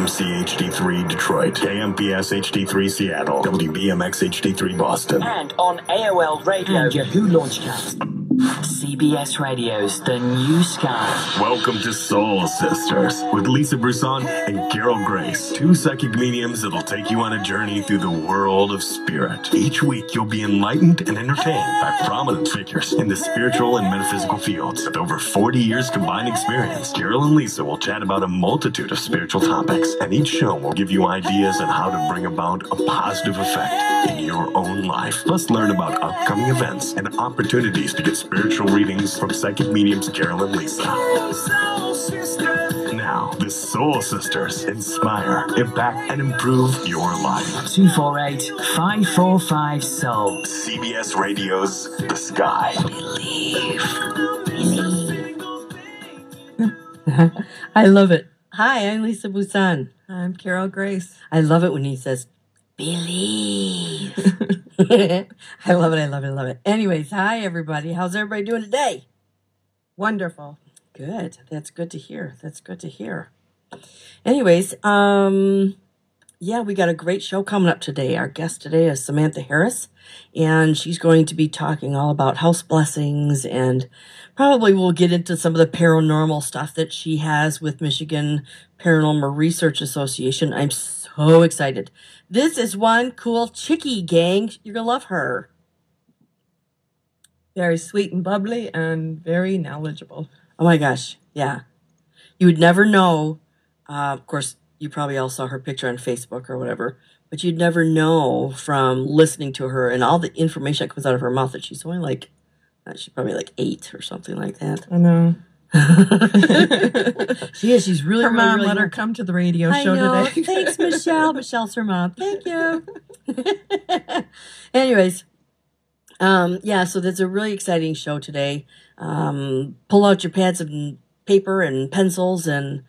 WMC HD3 Detroit, KMPS HD3 Seattle, WBMX HD3 Boston. And on AOL Radio and Yahoo Launchcast. CBS Radio's The New Sky. Welcome to Soul Sisters with Lisa Bousson and Carole Grace. Two psychic mediums that'll take you on a journey through the world of spirit. Each week you'll be enlightened and entertained by prominent figures in the spiritual and metaphysical fields. With over 40 years combined experience, Carole and Lisa will chat about a multitude of spiritual topics, and each show will give you ideas on how to bring about a positive effect in your own life. Plus learn about upcoming events and opportunities to get spiritual readings from psychic mediums Carole and Lisa. Now, the Soul Sisters inspire, impact, and improve your life. 248-545-SOUL. CBS Radio's The Sky. Believe. I love it. Hi, I'm Lisa Bousson. I'm Carole Grace. I love it when he says, believe. I love it. Anyways, hi, everybody. How's everybody doing today? Wonderful. Good. That's good to hear. Anyways, we got a great show coming up today. Our guest today is Samantha Harris, and she's going to be talking all about house blessings, and probably we'll get into some of the paranormal stuff that she has with Michigan Paranormal Research Association. I'm so excited. This is one cool chickie, gang. You're going to love her. Very sweet and bubbly and very knowledgeable. Oh my gosh. Yeah. You would never know. Of course, you probably all saw her picture on Facebook or whatever, but you'd never know from listening to her and all the information that comes out of her mouth that she's only she's probably 8 or something like that. I know. She is. She's really, her mom really let her come to the radio show today. Thanks, Michelle. Michelle's her mom. Thank you. Anyways, so that's a really exciting show today. Pull out your pads and paper and pencils and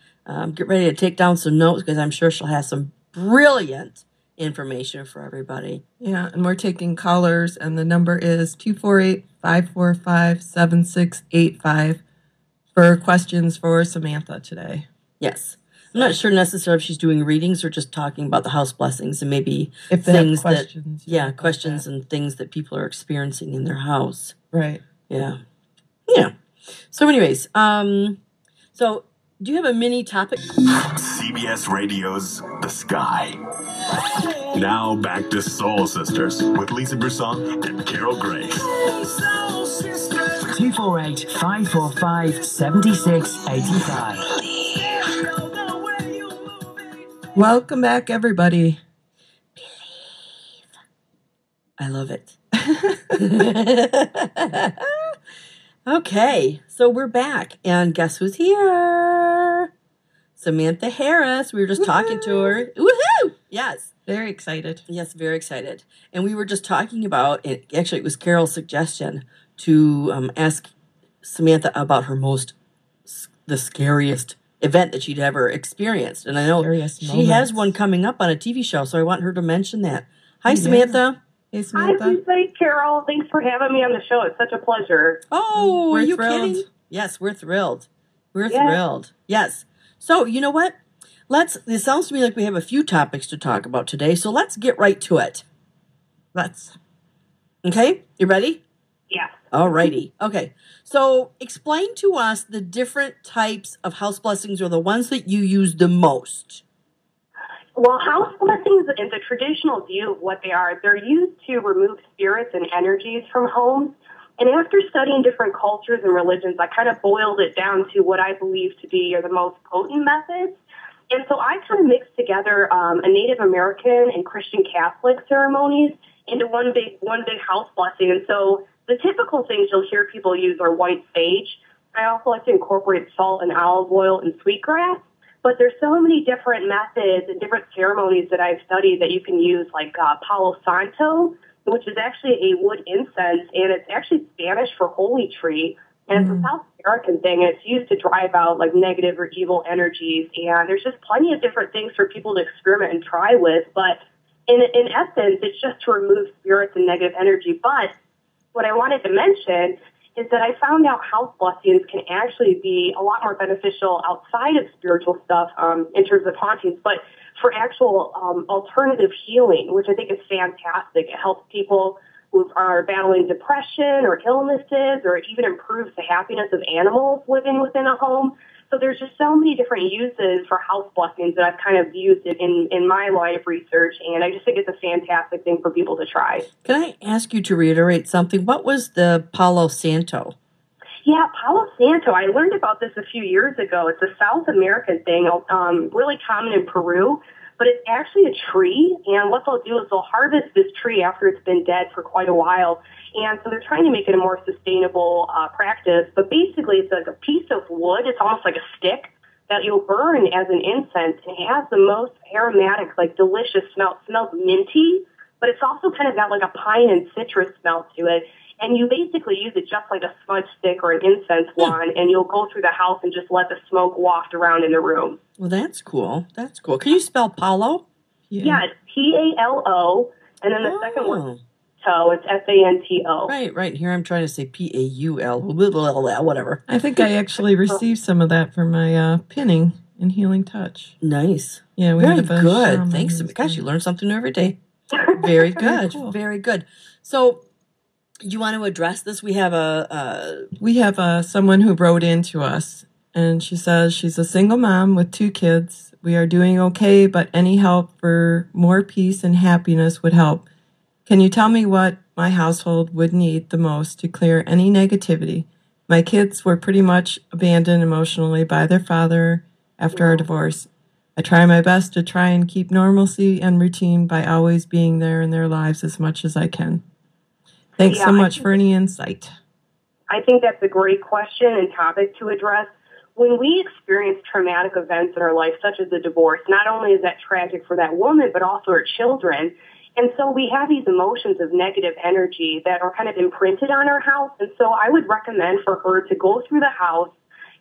get ready to take down some notes, because I'm sure she'll have some brilliant information for everybody. Yeah, and we're taking callers, and the number is 248-545-7685 for questions for Samantha today. Yes. I'm not sure necessarily if she's doing readings or just talking about the house blessings and maybe if things questions, questions and things that people are experiencing in their house. Right. Yeah. So anyways, so do you have a mini topic? CBS Radio's The Sky. Now back to Soul Sisters with Lisa Bousson and Carole Grace. 248-545-7685. Welcome back, everybody. Believe. I love it. Okay, so we're back, and guess who's here? Samantha Harris. We were just talking to her. Woohoo! Yes. Very excited. Yes, very excited. And we were just talking about, actually it was Carole's suggestion to ask Samantha about the scariest event that she'd ever experienced. And I know she has one coming up on a TV show, so I want her to mention that. Hi, Samantha. Hey, Samantha. Hi, Lisa, Carole. Thanks for having me on the show. It's such a pleasure. Oh, we're are you thrilled. kidding? Yes, we're thrilled. We're thrilled. Yes. So, you know what? It sounds to me like we have a few topics to talk about today, so let's get right to it. Okay? You ready? Yeah. All righty. Okay. So, explain to us the different types of house blessings, or the ones that you use the most. Well, house blessings, in the traditional view of what they are, they're used to remove spirits and energies from homes. And after studying different cultures and religions, I kind of boiled it down to what I believe to be the most potent methods. And so I kind of mixed together a Native American and Christian Catholic ceremonies into one big house blessing. And so the typical things you'll hear people use are white sage. I also like to incorporate salt and olive oil and sweetgrass. But there's so many different methods and different ceremonies that I've studied that you can use, like Palo Santo, which is actually a wood incense, and it's actually Spanish for holy tree. And it's a South American thing, and it's used to drive out negative or evil energies. And there's just plenty of different things for people to experiment and try with. But in essence, it's just to remove spirits and negative energy. But what I wanted to mention is that I found out house blessings can actually be a lot more beneficial outside of spiritual stuff in terms of hauntings, but for actual alternative healing, which I think is fantastic. It helps people who are battling depression or illnesses, or it even improves the happiness of animals living within a home. So there's just so many different uses for house blessings that I've kind of used it in my line of research, and I just think it's a fantastic thing for people to try. Can I ask you to reiterate something? What was the Palo Santo? Yeah, Palo Santo. I learned about this a few years ago. It's a South American thing, really common in Peru, but it's actually a tree, and what they'll do is they'll harvest this tree after it's been dead for quite a while, and so they're trying to make it a more sustainable practice, but basically it's like a piece of wood. It's almost like a stick that you'll burn as an incense, and it has the most aromatic, like delicious smell. It smells minty, but it's also kind of got like a pine and citrus smell to it. And you basically use it just like a smudge stick or an incense wand, and you'll go through the house and just let the smoke waft around in the room. Well, that's cool. That's cool. Can you spell Palo? Yeah, it's Palo, and then the second one, Santo, it's Santo. Right. Here I'm trying to say Paul, whatever. I think I actually received some of that for my pinning and healing touch. Nice. Yeah, very have a good. shaman. Thanks. Gosh, you learn something new every day. Very good. Cool. Very good. So, you want to address this? We have someone who wrote in to us, and she says she's a single mom with 2 kids. We are doing okay, but any help for more peace and happiness would help. Can you tell me what my household would need the most to clear any negativity? My kids were pretty much abandoned emotionally by their father after our divorce. I try my best to try and keep normalcy and routine by always being there in their lives as much as I can. Thanks so much for any insight. I think that's a great question and topic to address. When we experience traumatic events in our life, such as a divorce, not only is that tragic for that woman, but also her children. And so we have these emotions of negative energy that are kind of imprinted on our house. And so I would recommend for her to go through the house.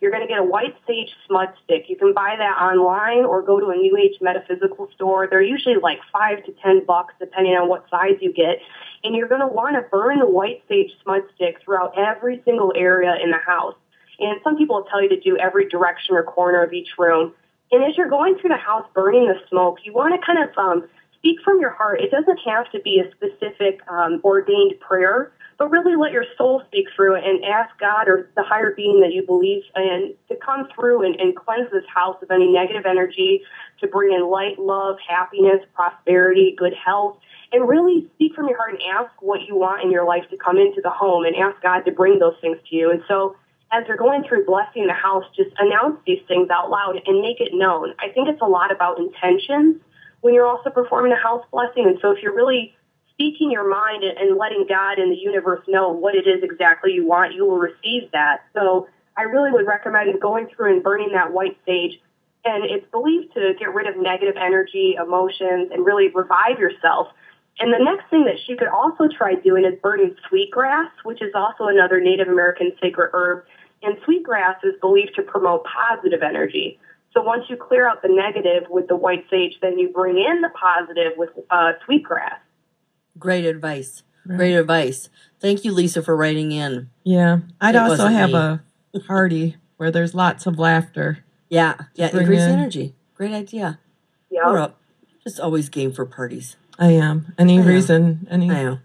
You're going to get a white sage smudge stick. You can buy that online or go to a New Age metaphysical store. They're usually like $5 to $10, depending on what size you get. And you're going to want to burn the white sage smudge stick throughout every single area in the house. And some people will tell you to do every direction or corner of each room. And as you're going through the house burning the smoke, you want to kind of speak from your heart. It doesn't have to be a specific ordained prayer, but really let your soul speak through it and ask God or the higher being that you believe in to come through and cleanse this house of any negative energy, to bring in light, love, happiness, prosperity, good health, and really speak from your heart and ask what you want in your life to come into the home and ask God to bring those things to you. And so as you're going through blessing the house, just announce these things out loud and make it known. I think it's a lot about intentions when you're also performing a house blessing. And so if you're really speaking your mind and letting God and the universe know what it is exactly you want, you will receive that. So I really would recommend going through and burning that white sage. And it's believed to get rid of negative energy, emotions, and really revive yourself. And the next thing that she could also try doing is burning sweetgrass, which is also another Native American sacred herb. And sweetgrass is believed to promote positive energy. So once you clear out the negative with the white sage, then you bring in the positive with sweetgrass. Great advice. Right. Great advice. Thank you, Lisa, for writing in. Yeah. I'd also have a party where there's lots of laughter. Yeah. Increase energy. Great idea. Yeah. We're up. Just always game for parties. I am. Any reason. I know.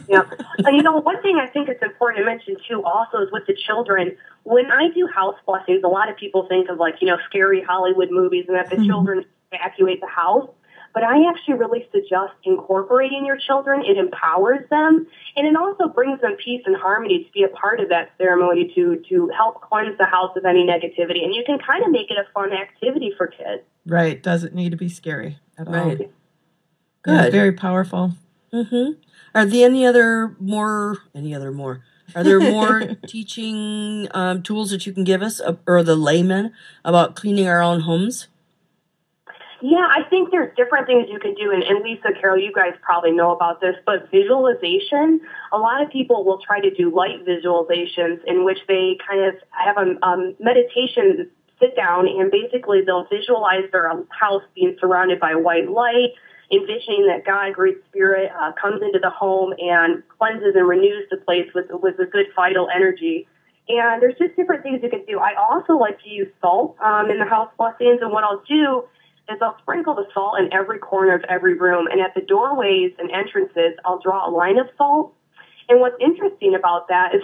Yeah. And one thing I think it's important to mention too also is with the children. When I do house blessings, a lot of people think of scary Hollywood movies and that the children evacuate the house. But I actually really suggest incorporating your children. It empowers them, and it also brings them peace and harmony to be a part of that ceremony to help cleanse the house of any negativity. And you can kind of make it a fun activity for kids. Right. Doesn't need to be scary at all. Right. Good. Yeah, very powerful. Mm-hmm. Are there any other more? Are there more teaching tools that you can give us, or the layman, about cleaning our own homes? Yeah, I think there's different things you can do. And Lisa, Carole, you guys probably know about this, but visualization, a lot of people will try to do light visualizations in which they kind of have a meditation sit down, and basically they'll visualize their house being surrounded by white light, envisioning that God, Great Spirit, comes into the home and cleanses and renews the place with a good vital energy. And there's just different things you can do. I also like to use salt in the house blessings, and what I'll do is I'll sprinkle the salt in every corner of every room, and at the doorways and entrances, I'll draw a line of salt. And what's interesting about that is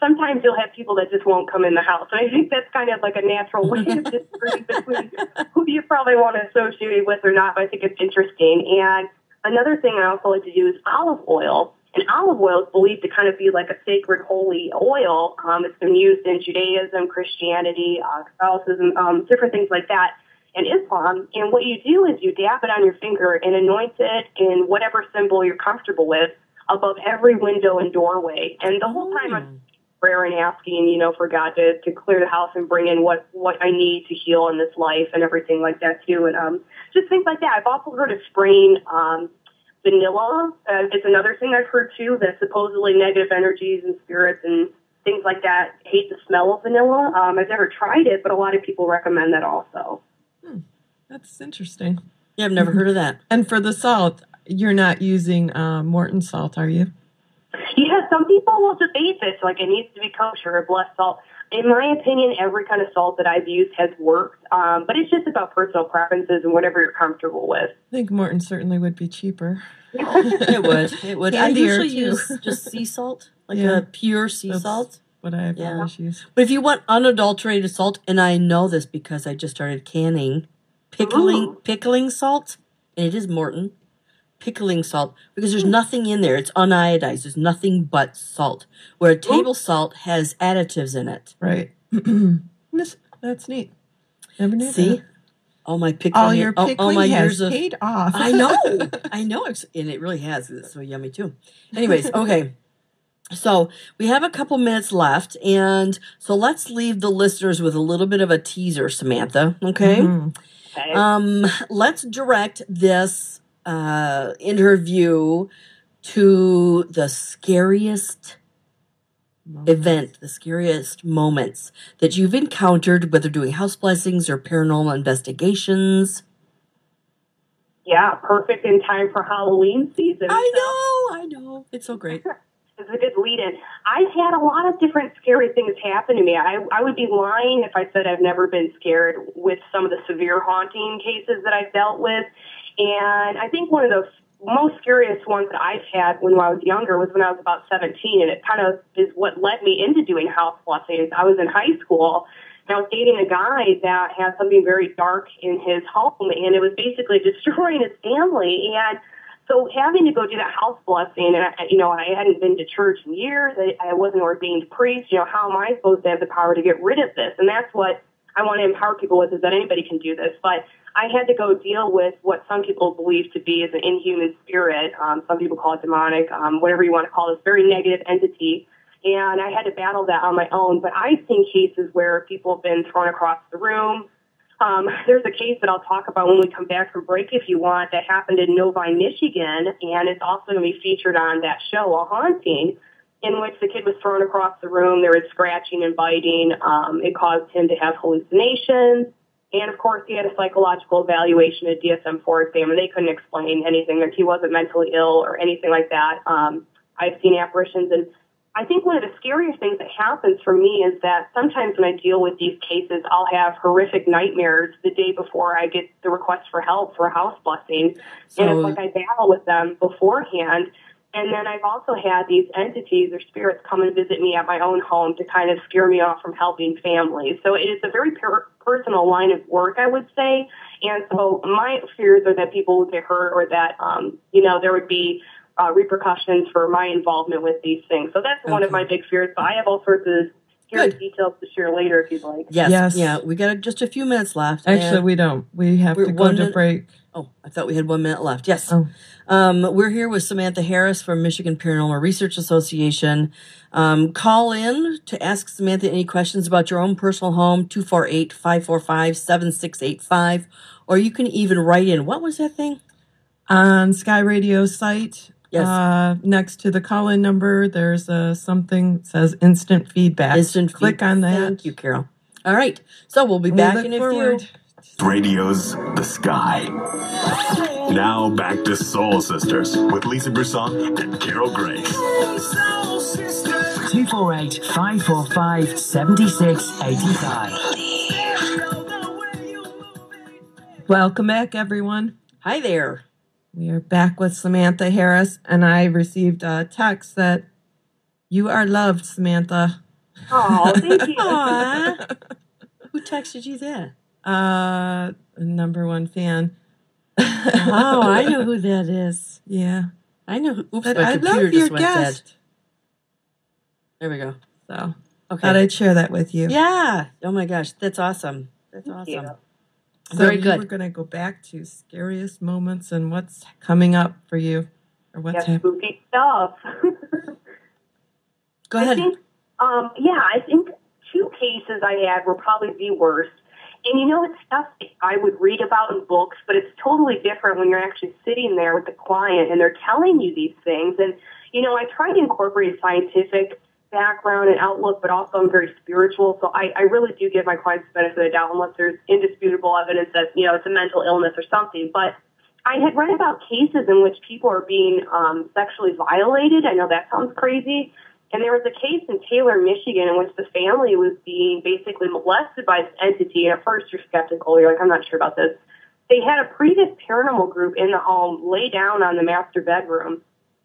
sometimes you'll have people that just won't come in the house. And I think that's kind of like a natural way of discerning between who you probably want to associate with or not, but I think it's interesting. And another thing I also like to do is olive oil. And olive oil is believed to kind of be like a sacred, holy oil. It's been used in Judaism, Christianity, Catholicism, different things like that, and Islam. And what you do is you dab it on your finger and anoint it in whatever symbol you're comfortable with above every window and doorway. And the whole time I'm praying and asking, for God to clear the house and bring in what I need to heal in this life and everything like that too. And just things like that. I've also heard of spraying vanilla. It's another thing I've heard too, that supposedly negative energies and spirits and things like that hate the smell of vanilla. I've never tried it, but a lot of people recommend that also. That's interesting. Yeah, I've never heard of that. And for the salt, you're not using Morton salt, are you? Yeah, some people will debate this, like it needs to be kosher or blessed salt. In my opinion, every kind of salt that I've used has worked, but it's just about personal preferences and whatever you're comfortable with. I think Morton certainly would be cheaper. It would. I usually use just sea salt, like a pure sea salt. What I've always used. But if you want unadulterated salt, and I know this because I just started canning pickling salt, and it is Morton. Pickling salt, because there's nothing in there. It's uniodized. There's nothing but salt. Where a table salt has additives in it. Right. That's neat. Never knew See? that. All my pickling. Your pickling my has years paid off. I know. And it really has. It's so yummy too. Anyways, okay. So we have a couple minutes left, and so let's leave the listeners with a little bit of a teaser, Samantha. Okay. Okay. Let's direct this interview to the scariest event, the scariest moments that you've encountered, whether doing house blessings or paranormal investigations. Yeah, perfect in time for Halloween season. I know. It's so great. It's a good lead-in. I've had a lot of different scary things happen to me. I would be lying if I said I've never been scared with some of the severe haunting cases that I've dealt with. And I think one of the most scariest ones that I've had when I was younger was when I was about 17, and it kind of is what led me into doing house blessings. I was in high school, and I was dating a guy that had something very dark in his home, and it was basically destroying his family. And so having to go do that house blessing, and I hadn't been to church in years. I wasn't ordained priest. How am I supposed to have the power to get rid of this? And that's what I want to empower people with, is that anybody can do this. But I had to go deal with what some people believe to be as an inhuman spirit. Some people call it demonic, whatever you want to call this very negative entity. And I had to battle that on my own. But I've seen cases where people have been thrown across the room. There's a case that I'll talk about when we come back from break, if you want, that happened in Novi, Michigan, and it's also going to be featured on that show, A Haunting, in which the kid was thrown across the room. There was scratching and biting. It caused him to have hallucinations. And, of course, he had a psychological evaluation, a DSM-4 exam, and they couldn't explain anything, that he wasn't mentally ill or anything like that. I've seen apparitions, and I think one of the scariest things that happens for me is that sometimes when I deal with these cases, I'll have horrific nightmares the day before I get the request for help for a house blessing. And it's like I battle with them beforehand. And then I've also had these entities or spirits come and visit me at my own home to kind of scare me off from helping families. So it is a very personal line of work, I would say. And so my fears are that people would get hurt, or that, there would be repercussions for my involvement with these things. So that's one of my big fears. But I have all sorts of scary details to share later if you'd like. Yes. Yeah, we got just a few minutes left. Actually, we don't. We have to go to break. Oh, I thought we had 1 minute left. Yes. We're here with Samantha Harris from Michigan Paranormal Research Association. Call in to ask Samantha any questions about your own personal home, 248-545-7685. Or you can even write in. What was that thing? On Sky Radio's site. Yes. Next to the call-in number, there's something that says instant feedback. Click on that. Thank you, Carol. All right. So we'll be back in a few. Radio's The Sky. Now back to Soul Sisters with Lisa Bousson and Carole Grace. 248-545-7685. Welcome back, everyone. Hi there. We are back with Samantha Harris, and I received a text that you are loved, Samantha. Oh, thank you. Aw. Who texted you that? Number one fan. Oh, I know who that is. Yeah. I know who. Oops, But my I computer love your just went dead. guest. There we go. So, Okay. thought I'd share that with you. Yeah. Oh my gosh, that's awesome. That's Thank awesome. you. So Very good. We're going to go back to scariest moments and what's coming up for you, or what's Yes, happening. spooky stuff. Go ahead. I think two cases I had were probably the worst. And it's stuff I would read about in books, but it's totally different when you're actually sitting there with the client and they're telling you these things. And, I try to incorporate scientific background and outlook, but also I'm very spiritual. So I really do give my clients the benefit of the doubt unless there's indisputable evidence that, it's a mental illness or something. But I had read about cases in which people are being sexually violated. I know that sounds crazy. And there was a case in Taylor, Michigan, in which the family was being basically molested by this entity. And at first you're skeptical. You're like, I'm not sure about this. They had a previous paranormal group in the home lay down on the master bedroom,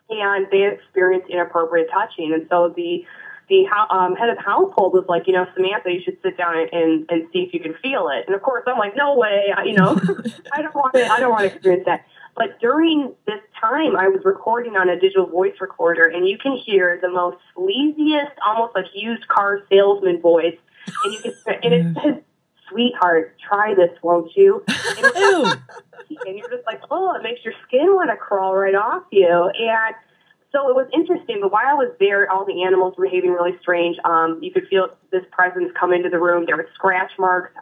and they had experienced inappropriate touching. And so the head of the household was like, Samantha, you should sit down and see if you can feel it. And of course, I'm like, no way, I don't want to experience that. But during this time, I was recording on a digital voice recorder, and you can hear the most sleaziest, almost like used car salesman voice. And it says, "Sweetheart, try this, won't you?" And you're just like, oh, it makes your skin want to crawl right off you. And so it was interesting, but while I was there, all the animals were behaving really strange. You could feel this presence come into the room. There were scratch marks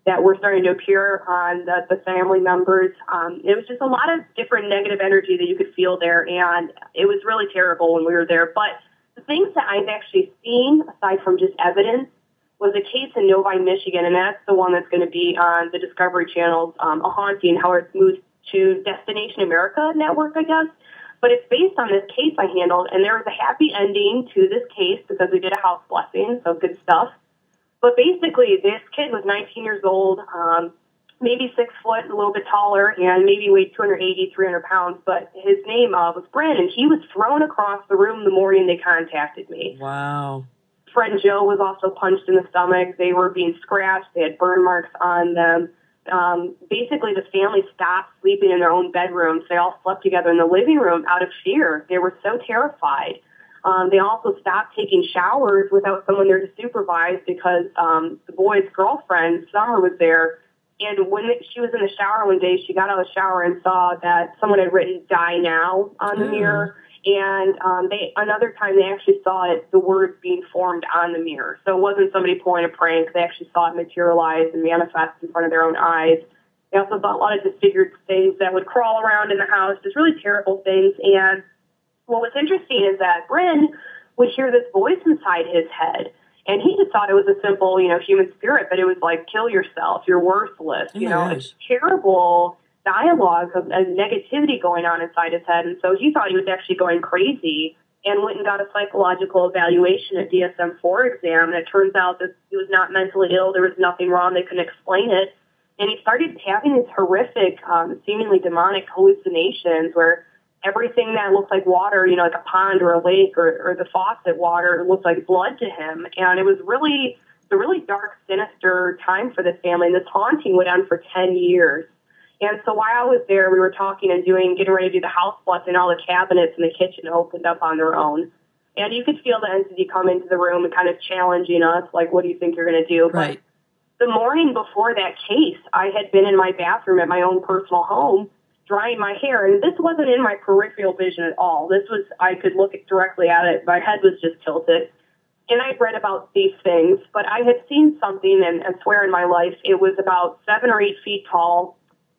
that were starting to appear on the family members. It was just a lot of different negative energy that you could feel there, and it was really terrible when we were there. But the things that I've actually seen, aside from just evidence, was a case in Novi, Michigan, and that's the one that's going to be on the Discovery Channel's A Haunting, how it's moved to Destination America network, I guess. But it's based on this case I handled, and there was a happy ending to this case because we did a house blessing, so good stuff. But basically, this kid was 19 years old, maybe 6 foot, a little bit taller, and maybe weighed 280, 300 pounds. But his name was Brent, and he was thrown across the room the morning they contacted me. Wow. Friend Joe was also punched in the stomach. They were being scratched. They had burn marks on them. Basically, the family stopped sleeping in their own bedrooms. They all slept together in the living room out of fear. They were so terrified. They also stopped taking showers without someone there to supervise because the boy's girlfriend, Summer, was there. And when she was in the shower one day, she got out of the shower and saw that someone had written "Die Now" on the mirror. And another time they actually saw the words being formed on the mirror. So it wasn't somebody pulling a prank. They actually saw it materialize and manifest in front of their own eyes. They also saw a lot of disfigured things that would crawl around in the house, just really terrible things. And what was interesting is that Bryn would hear this voice inside his head. And he just thought it was a simple, human spirit, but it was like, kill yourself, you're worthless. It's terrible dialogue of negativity going on inside his head. And so he thought he was actually going crazy and went and got a psychological evaluation at DSM-4 exam. And it turns out that he was not mentally ill. There was nothing wrong. They couldn't explain it. And he started having these horrific, seemingly demonic hallucinations where everything that looked like water, like a pond or a lake or the faucet water looked like blood to him. And it was really a really dark, sinister time for this family. And this haunting went on for 10 years. And so while I was there, we were talking and getting ready to do the house blessing. All the cabinets in the kitchen opened up on their own. And you could feel the entity come into the room and kind of challenging us, like, what do you think you're going to do? Right. But the morning before that case, I had been in my bathroom at my own personal home drying my hair. And this wasn't in my peripheral vision at all. I could look directly at it. My head was just tilted. And I'd read about these things, but I had seen something, and I swear in my life, it was about 7 or 8 feet tall.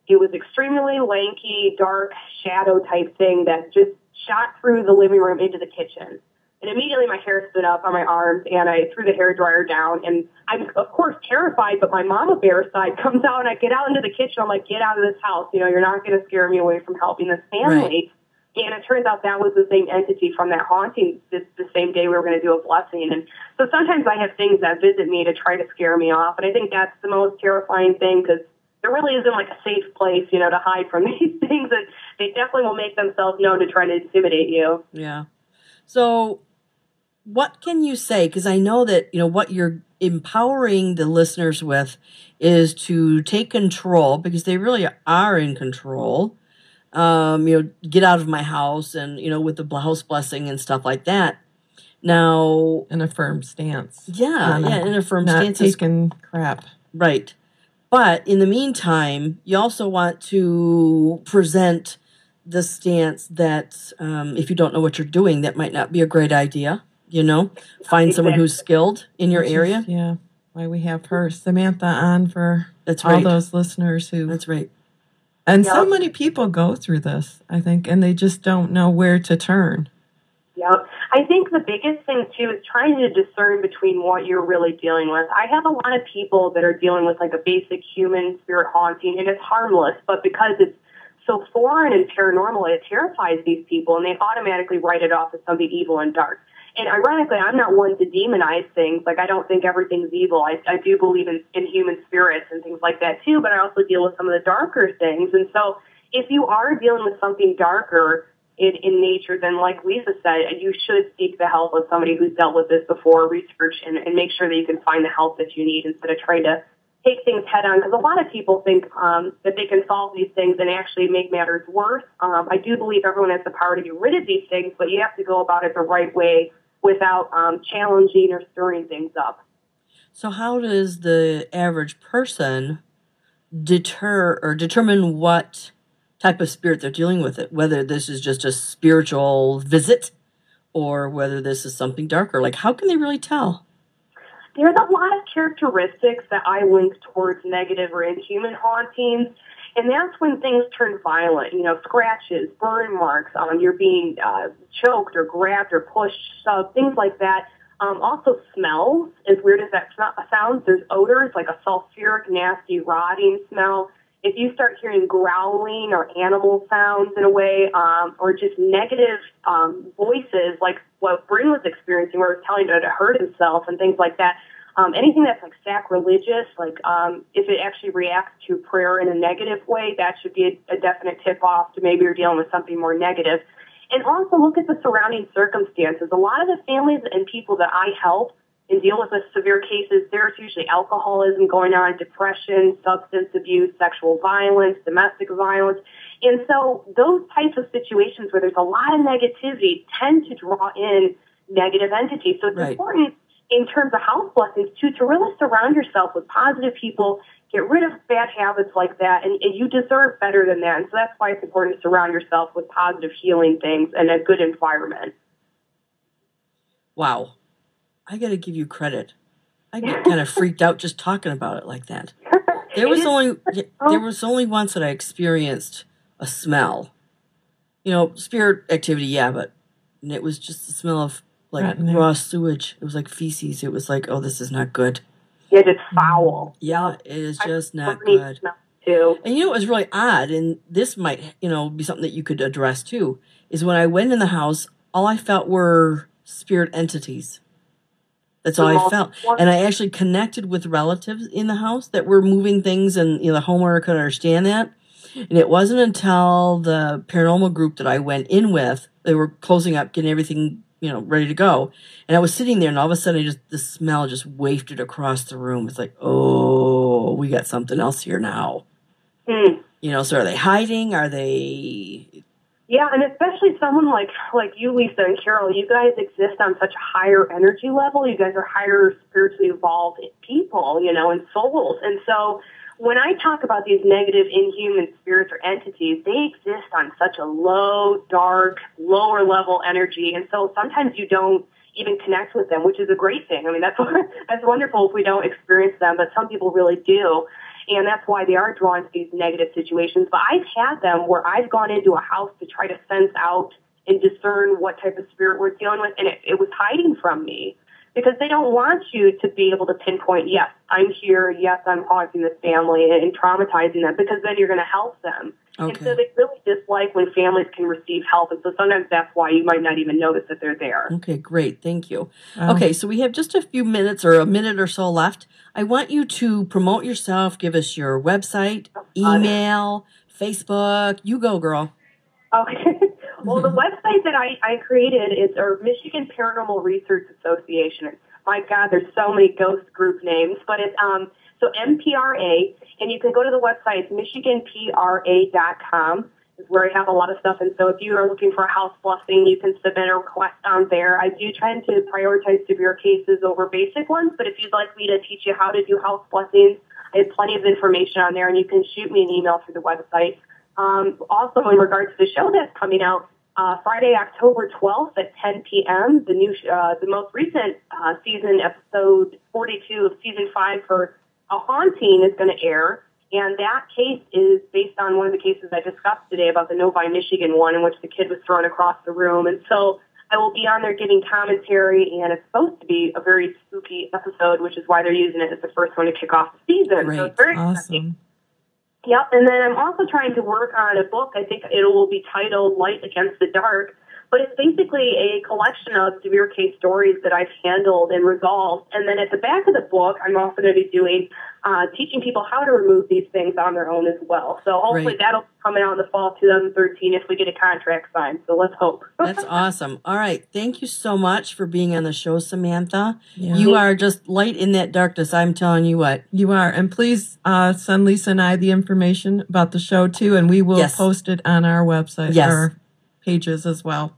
It was extremely lanky, dark shadow type thing that just shot through the living room into the kitchen. And immediately my hair stood up on my arms, and I threw the hairdryer down. And I'm, of course, terrified, but my mama bear side comes out, and I get out into the kitchen. I'm like, get out of this house. You know, you're not going to scare me away from helping this family. Right. And it turns out that was the same entity from that haunting the same day we were going to do a blessing. And so sometimes I have things that visit me to try to scare me off. And I think that's the most terrifying thing, because there really isn't like a safe place, you know, to hide from these things. That they definitely will make themselves known to try to intimidate you. Yeah. So what can you say? Because I know that, you know, what you're empowering the listeners with is to take control, because they really are in control. You know, get out of my house, and, you know, with the house blessing and stuff like that. Now, in a firm stance. Yeah, in a firm not stance. Not taking crap. Right. But in the meantime, you also want to present the stance that if you don't know what you're doing, that might not be a great idea. You know, find someone who's skilled in your area. Yeah, why we have her, Samantha, on for That's right. all those listeners who. That's right. And so many people go through this, I think, and they just don't know where to turn. Yeah, I think the biggest thing, too, is trying to discern between what you're really dealing with. I have a lot of people that are dealing with like a basic human spirit haunting, and it's harmless, but because it's so foreign and paranormal, it terrifies these people, and they automatically write it off as something evil and dark. And ironically, I'm not one to demonize things. Like, I don't think everything's evil. I do believe in human spirits and things like that, too, but I also deal with some of the darker things. And so if you are dealing with something darker in nature, then like Lisa said, you should seek the help of somebody who's dealt with this before, research, and make sure that you can find the help that you need instead of trying to take things head on. Because a lot of people think that they can solve these things and actually make matters worse. I do believe everyone has the power to get rid of these things, but you have to go about it the right way without challenging or stirring things up. So how does the average person determine what type of spirit they're dealing with, it, whether this is just a spiritual visit or whether this is something darker? Like, how can they really tell? There's a lot of characteristics that I link towards negative or inhuman hauntings, and that's when things turn violent. You know, scratches, burn marks, you're being choked or grabbed or pushed, shoved, things like that. Also smells, as weird as that sounds, there's odors, like a sulfuric, nasty, rotting smell. If you start hearing growling or animal sounds in a way, or just negative voices, like what Bryn was experiencing, where it was telling her to hurt himself and things like that, anything that's like sacrilegious, like if it actually reacts to prayer in a negative way, that should be a definite tip-off to maybe you're dealing with something more negative. And also look at the surrounding circumstances. A lot of the families and people that I help and deal with severe cases, there's usually alcoholism going on, depression, substance abuse, sexual violence, domestic violence. And so those types of situations where there's a lot of negativity tend to draw in negative entities. So it's important in terms of house blessings, too, to really surround yourself with positive people, get rid of bad habits like that, and you deserve better than that. And so that's why it's important to surround yourself with positive healing things and a good environment. Wow. I got to give you credit. I get kind of freaked out just talking about it like that. There was only once that I experienced a smell. You know, spirit activity, yeah, but it was just the smell of like raw sewage. It was like feces. It was like, oh, this is not good. Yeah, it's foul. Yeah, it is just not good. Too. And you know, it was really odd, and this might, you know, be something that you could address too, is when I went in the house, all I felt were spirit entities. That's all I felt. And I actually connected with relatives in the house that were moving things, and, you know, the homeowner could understand that. And it wasn't until the paranormal group that I went in with, they were closing up, getting everything, you know, ready to go. And I was sitting there, and all of a sudden, the smell just wafted across the room. It's like, oh, we got something else here now. Mm. You know, so are they hiding? Are they... Yeah, and especially someone like you, Lisa, and Carole, you guys exist on such a higher energy level. You guys are higher spiritually evolved people, you know, and souls. And so when I talk about these negative, inhuman spirits or entities, they exist on such a low, dark, lower level energy. And so sometimes you don't even connect with them, which is a great thing. I mean, that's wonderful if we don't experience them, but some people really do. And that's why they are drawn to these negative situations. But I've had them where I've gone into a house to try to sense out and discern what type of spirit we're dealing with. And it was hiding from me because they don't want you to be able to pinpoint, yes, I'm here, yes, I'm haunting this family and traumatizing them, because then you're going to help them. Okay. And so they really dislike when families can receive help. And so sometimes that's why you might not even notice that they're there. Okay, great. Thank you. Okay, so we have just a few minutes or a minute or so left. I want you to promote yourself, give us your website, email, Facebook. You go, girl. Okay. Well, the website that I created is our Michigan Paranormal Research Association. My God, there's so many ghost group names, but it's so MPRA, and you can go to the website, MichiganPRA.com, is where I have a lot of stuff. And so if you are looking for a house blessing, you can submit a request on there. I do try to prioritize severe cases over basic ones, but if you'd like me to teach you how to do house blessings, I have plenty of information on there, and you can shoot me an email through the website. Also, in regards to the show that's coming out, Friday, October 12th at 10 p.m., the most recent season, episode 42 of season 5 for A Haunting is going to air. And that case is based on one of the cases I discussed today about the Novi, Michigan one, in which the kid was thrown across the room. And so I will be on there giving commentary, and it's supposed to be a very spooky episode, which is why they're using it as the first one to kick off the season. Great. So it's very exciting. Yep, and then I'm also trying to work on a book. I think it will be titled Light Against the Dark, but it's basically a collection of severe case stories that I've handled and resolved. And then at the back of the book, I'm also going to be doing teaching people how to remove these things on their own as well. So hopefully that'll be coming out in the fall of 2013 if we get a contract signed. So let's hope. That's awesome. All right. Thank you so much for being on the show, Samantha. Yeah. You are just light in that darkness. I'm telling you what. You are. And please send Lisa and I the information about the show, too, and we will post it on our website, our pages as well.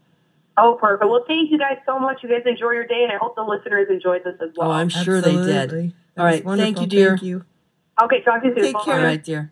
Oh, perfect. Well, thank you guys so much. You guys enjoy your day, and I hope the listeners enjoyed this as well. Oh, I'm sure they did. All right. Thank you, dear. Thank you. Okay, talk to you soon. Take care. All right, dear.